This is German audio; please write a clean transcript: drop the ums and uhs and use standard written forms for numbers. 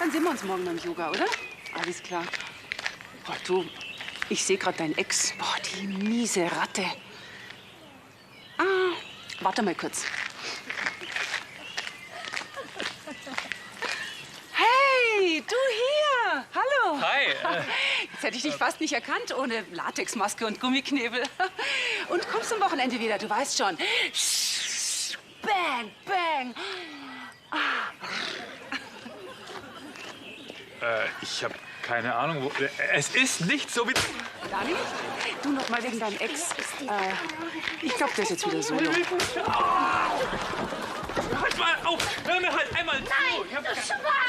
Dann sehen wir uns morgen beim Yoga, oder? Alles klar. Boah, du, ich sehe gerade dein Ex. Boah, die miese Ratte. Ah, warte mal kurz. Hey, du hier. Hallo. Hi. Jetzt hätte ich dich fast nicht erkannt ohne Latexmaske und Gummiknebel. Und kommst am Wochenende wieder, du weißt schon. Bang, bang. Ich habe keine Ahnung, wo... Es ist nicht so wie... Gar nicht? Du noch mal wegen deinem Ex. Ich glaube, der ist jetzt wieder solo. Halt mal auf! Hör mir halt einmal zu! Nein, du Schwein!